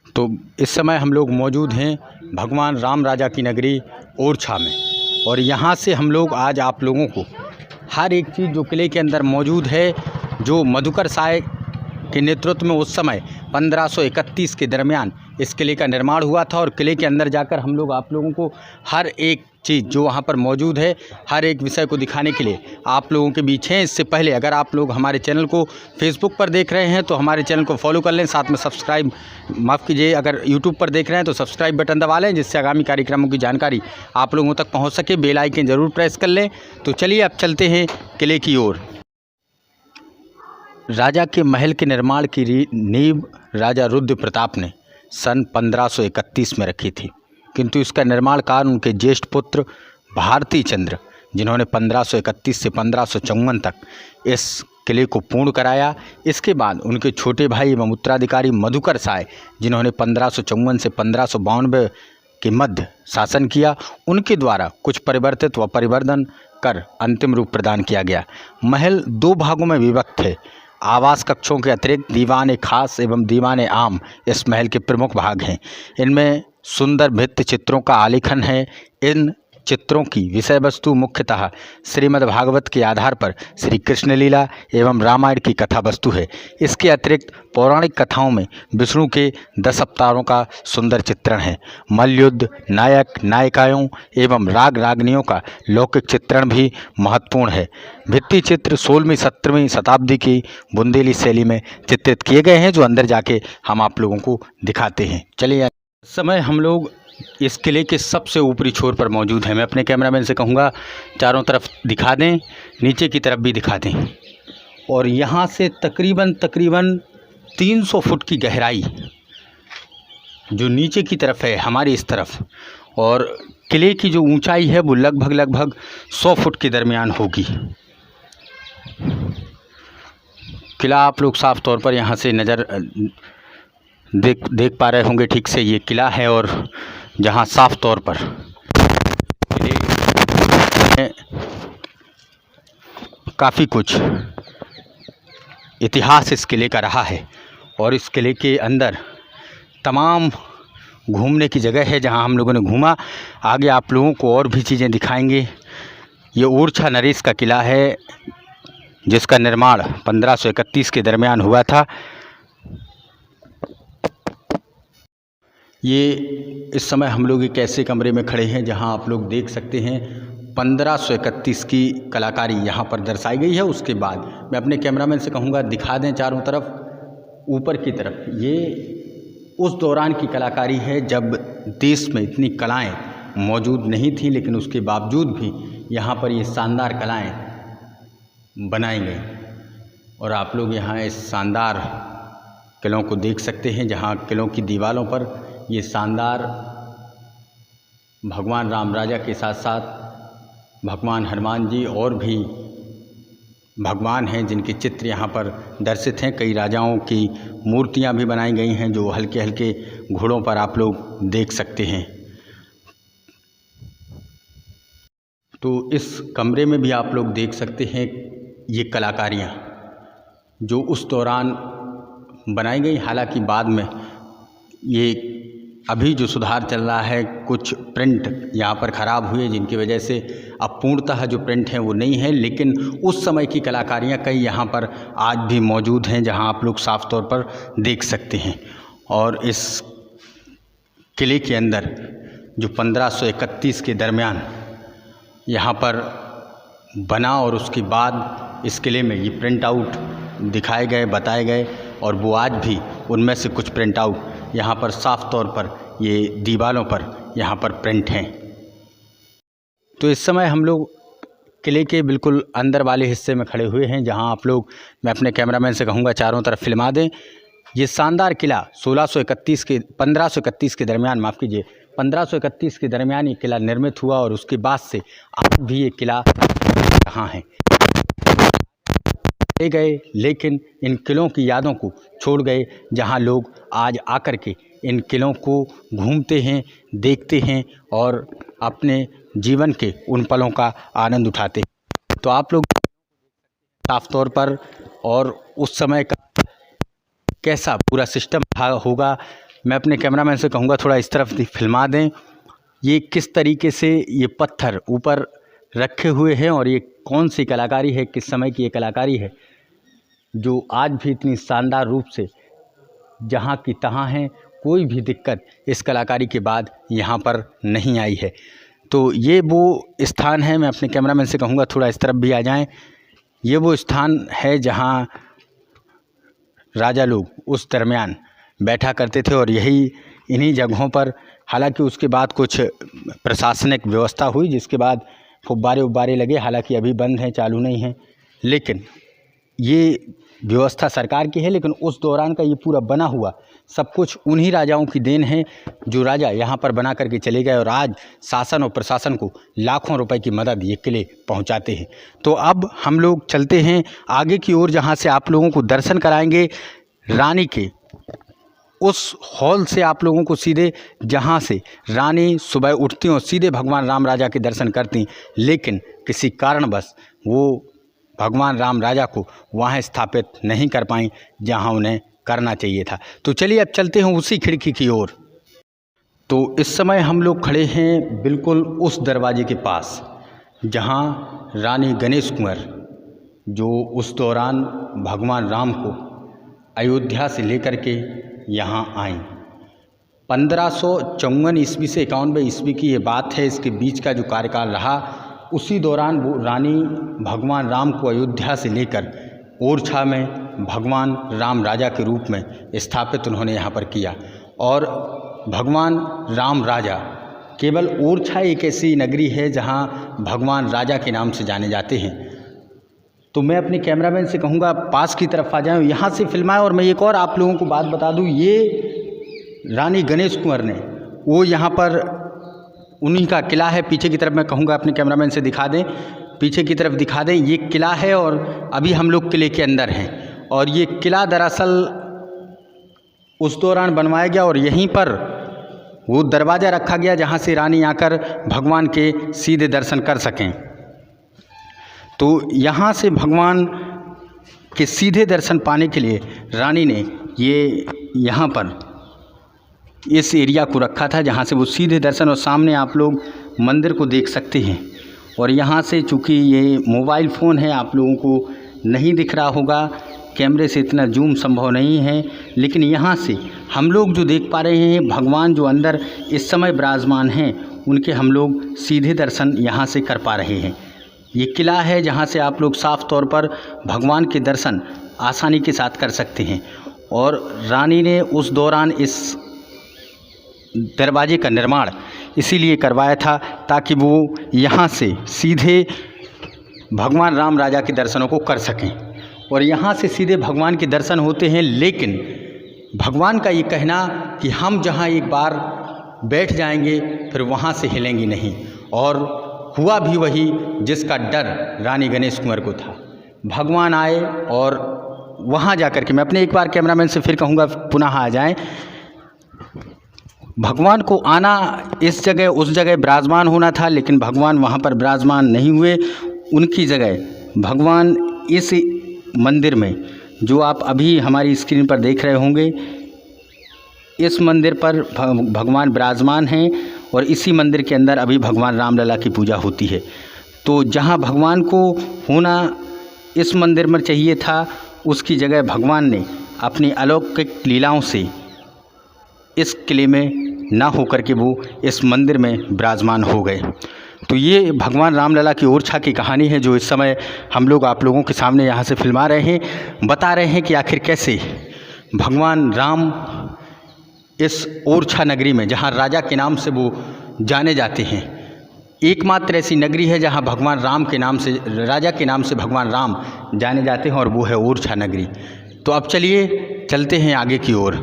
तो इस समय हम लोग मौजूद हैं भगवान राम राजा की नगरी ओरछा में, और यहाँ से हम लोग आज आप लोगों को हर एक चीज़ जो किले के अंदर मौजूद है, जो मधुकर साय के नेतृत्व में उस समय 1531 के दरमियान इस किले का निर्माण हुआ था, और किले के अंदर जाकर हम लोग आप लोगों को हर एक चीज़ जो वहाँ पर मौजूद है, हर एक विषय को दिखाने के लिए आप लोगों के बीच हैं। इससे पहले अगर आप लोग हमारे चैनल को फेसबुक पर देख रहे हैं तो हमारे चैनल को फॉलो कर लें, साथ में सब्सक्राइब माफ़ कीजिए, अगर यूट्यूब पर देख रहे हैं तो सब्सक्राइब बटन दबा लें, जिससे आगामी कार्यक्रमों की जानकारी आप लोगों तक पहुँच सके। बेल आइकन ज़रूर प्रेस कर लें। तो चलिए अब चलते हैं किले की ओर। राजा के महल के निर्माण की नींव राजा रुद्र प्रताप ने सन 1531 में रखी थी, किंतु इसका निर्माण कार्य उनके ज्येष्ठ पुत्र भारती चंद्र, जिन्होंने 1531 से 1554 तक इस किले को पूर्ण कराया। इसके बाद उनके छोटे भाई एवं उत्तराधिकारी मधुकर साय, जिन्होंने 1554 से 1592 के मध्य शासन किया, उनके द्वारा कुछ परिवर्तित व परिवर्धन कर अंतिम रूप प्रदान किया गया। महल 2 भागों में विभक्त है। आवास कक्षों के अतिरिक्त दीवाने खास एवं दीवाने आम इस महल के प्रमुख भाग हैं। इनमें सुंदर भित्ति चित्रों का आलेखन है। इन चित्रों की विषय वस्तु मुख्यतः श्रीमद् भागवत के आधार पर श्री कृष्ण लीला एवं रामायण की कथा वस्तु है। इसके अतिरिक्त पौराणिक कथाओं में विष्णु के 10 अवतारों का सुंदर चित्रण है। मल्लयुद्ध, नायक नायिकाओं एवं राग रागनियों का लौकिक चित्रण भी महत्वपूर्ण है। भित्ति चित्र 16वीं 17वीं शताब्दी की बुंदेली शैली में चित्रित किए गए हैं, जो अंदर जाके हम आप लोगों को दिखाते हैं। चलिए, इस समय हम लोग इस किले के सबसे ऊपरी छोर पर मौजूद हैं। मैं अपने कैमरामैन से कहूँगा चारों तरफ दिखा दें, नीचे की तरफ भी दिखा दें। और यहाँ से तकरीबन 300 फुट की गहराई जो नीचे की तरफ है हमारी इस तरफ, और किले की जो ऊंचाई है वो लगभग 100 फुट के दरमियान होगी। किला आप लोग साफ तौर पर यहाँ से नज़र देख पा रहे होंगे ठीक से। ये किला है, और जहाँ साफ तौर पर काफ़ी कुछ इतिहास इस किले का रहा है, और इस किले के अंदर तमाम घूमने की जगह है जहाँ हम लोगों ने घूमा। आगे आप लोगों को और भी चीज़ें दिखाएंगे। ये ओरछा नरेश का किला है, जिसका निर्माण 1531 के दरमियान हुआ था। ये इस समय हम लोग एक ऐसे कमरे में खड़े हैं जहां आप लोग देख सकते हैं 1531 की कलाकारी यहाँ पर दर्शाई गई है। उसके बाद मैं अपने कैमरामैन से कहूँगा दिखा दें चारों तरफ ऊपर की तरफ। ये उस दौरान की कलाकारी है जब देश में इतनी कलाएं मौजूद नहीं थी, लेकिन उसके बावजूद भी यहाँ पर ये शानदार कलाएं बनाई गई। और आप लोग यहाँ इस शानदार किलों को देख सकते हैं, जहाँ किलों की दीवारों पर ये शानदार भगवान राम राजा के साथ साथ भगवान हनुमान जी और भी भगवान हैं जिनके चित्र यहाँ पर दर्शित हैं। कई राजाओं की मूर्तियाँ भी बनाई गई हैं जो हल्के हल्के घोड़ों पर आप लोग देख सकते हैं। तो इस कमरे में भी आप लोग देख सकते हैं ये कलाकारियाँ जो उस दौरान बनाई गई। हालांकि बाद में ये अभी जो सुधार चल रहा है, कुछ प्रिंट यहाँ पर ख़राब हुए जिनकी वजह से अब पूर्णतः जो प्रिंट हैं वो नहीं है, लेकिन उस समय की कलाकारियाँ कई यहाँ पर आज भी मौजूद हैं जहाँ आप लोग साफ तौर पर देख सकते हैं। और इस किले के अंदर जो 1531 के दरमियान यहाँ पर बना और उसके बाद इस किले में ये प्रिंट आउट दिखाए गए, बताए गए, और वो आज भी उनमें से कुछ प्रिंट आउट यहाँ पर साफ तौर पर ये दीवारों पर यहाँ पर प्रिंट हैं। तो इस समय हम लोग किले के बिल्कुल अंदर वाले हिस्से में खड़े हुए हैं जहाँ आप लोग, मैं अपने कैमरामैन से कहूँगा चारों तरफ फिल्मा दें। ये शानदार किला 1531 के दरमियान, माफ़ कीजिए 1531 के दरमियान ये किला निर्मित हुआ, और उसके बाद से आज भी ये किला कहाँ है ले गए, लेकिन इन किलों की यादों को छोड़ गए, जहां लोग आज आकर के इन किलों को घूमते हैं, देखते हैं और अपने जीवन के उन पलों का आनंद उठाते हैं। तो आप लोग साफ तौर पर और उस समय का कैसा पूरा सिस्टम होगा मैं अपने कैमरामैन से कहूँगा थोड़ा इस तरफ फिल्मा दें। ये किस तरीके से ये पत्थर ऊपर रखे हुए हैं और ये कौन सी कलाकारी है, किस समय की ये कलाकारी है जो आज भी इतनी शानदार रूप से जहाँ की तहाँ है। कोई भी दिक्कत इस कलाकारी के बाद यहाँ पर नहीं आई है। तो ये वो स्थान है, मैं अपने कैमरामैन से कहूँगा थोड़ा इस तरफ भी आ जाएं। ये वो स्थान है जहाँ राजा लोग उस दरमियान बैठा करते थे और यही इन्हीं जगहों पर, हालांकि उसके बाद कुछ प्रशासनिक व्यवस्था हुई जिसके बाद फुब्बारे उब्बारे लगे, हालांकि अभी बंद हैं, चालू नहीं हैं, लेकिन ये व्यवस्था सरकार की है। लेकिन उस दौरान का ये पूरा बना हुआ सब कुछ उन्हीं राजाओं की देन है जो राजा यहाँ पर बना करके चले गए और आज शासन और प्रशासन को लाखों रुपए की मदद ये किले पहुँचाते हैं। तो अब हम लोग चलते हैं आगे की ओर, जहाँ से आप लोगों को दर्शन कराएंगे रानी के उस हॉल से, आप लोगों को सीधे जहाँ से रानी सुबह उठती और सीधे भगवान राम राजा के दर्शन करती, लेकिन किसी कारणवश वो भगवान राम राजा को वहाँ स्थापित नहीं कर पाई जहाँ उन्हें करना चाहिए था। तो चलिए अब चलते हैं उसी खिड़की की ओर। तो इस समय हम लोग खड़े हैं बिल्कुल उस दरवाजे के पास जहाँ रानी गणेश कुंवर, जो उस दौरान भगवान राम को अयोध्या से लेकर के यहाँ आई। 1554 ईस्वी से 91 ईस्वी की ये बात है, इसके बीच का जो कार्यकाल रहा, उसी दौरान वो रानी भगवान राम को अयोध्या से लेकर ओरछा में भगवान राम राजा के रूप में स्थापित उन्होंने यहाँ पर किया। और भगवान राम राजा, केवल ओरछा एक ऐसी नगरी है जहाँ भगवान राजा के नाम से जाने जाते हैं। तो मैं अपने कैमरामैन से कहूँगा पास की तरफ आ जाएं, यहाँ से फिल्माएं। और मैं एक और आप लोगों को बात बता दूँ, ये रानी गणेश कुंवर ने वो यहाँ पर उन्हीं का किला है। पीछे की तरफ मैं कहूँगा अपने कैमरामैन से दिखा दें, पीछे की तरफ दिखा दें, ये किला है और अभी हम लोग किले के अंदर हैं। और ये किला दरअसल उस दौरान बनवाया गया और यहीं पर वो दरवाज़ा रखा गया जहाँ से रानी आकर भगवान के सीधे दर्शन कर सकें। तो यहाँ से भगवान के सीधे दर्शन पाने के लिए रानी ने ये यहाँ पर इस एरिया को रखा था जहाँ से वो सीधे दर्शन, और सामने आप लोग मंदिर को देख सकते हैं। और यहाँ से चूँकि ये मोबाइल फ़ोन है, आप लोगों को नहीं दिख रहा होगा, कैमरे से इतना जूम संभव नहीं है, लेकिन यहाँ से हम लोग जो देख पा रहे हैं भगवान जो अंदर इस समय विराजमान हैं उनके हम लोग सीधे दर्शन यहाँ से कर पा रहे हैं। ये किला है जहाँ से आप लोग साफ तौर पर भगवान के दर्शन आसानी के साथ कर सकते हैं। और रानी ने उस दौरान इस दरवाजे का निर्माण इसीलिए करवाया था ताकि वो यहाँ से सीधे भगवान राम राजा के दर्शनों को कर सकें। और यहाँ से सीधे भगवान के दर्शन होते हैं, लेकिन भगवान का ये कहना कि हम जहाँ एक बार बैठ जाएंगे फिर वहाँ से हिलेंगे नहीं। और हुआ भी वही जिसका डर रानी गणेश कुंवर को था। भगवान आए और वहाँ जा कर के, मैं अपने एक बार कैमरामैन से फिर कहूँगा पुनः आ जाएं, भगवान को आना इस जगह उस जगह विराजमान होना था, लेकिन भगवान वहाँ पर विराजमान नहीं हुए। उनकी जगह भगवान इस मंदिर में, जो आप अभी हमारी स्क्रीन पर देख रहे होंगे, इस मंदिर पर भगवान विराजमान हैं और इसी मंदिर के अंदर अभी भगवान रामलला की पूजा होती है। तो जहाँ भगवान को होना इस मंदिर में चाहिए था, उसकी जगह भगवान ने अपनी अलौकिक लीलाओं से इस किले में ना होकर के वो इस मंदिर में विराजमान हो गए। तो ये भगवान रामलला की ओरछा की कहानी है जो इस समय हम लोग आप लोगों के सामने यहाँ से फिल्मा रहे हैं, बता रहे हैं कि आखिर कैसे भगवान राम इस ओरछा नगरी में, जहाँ राजा के नाम से वो जाने जाते हैं, एकमात्र ऐसी नगरी है जहाँ भगवान राम के नाम से, राजा के नाम से भगवान राम जाने जाते हैं, और वो है ओरछा नगरी। तो अब चलिए चलते हैं आगे की ओर।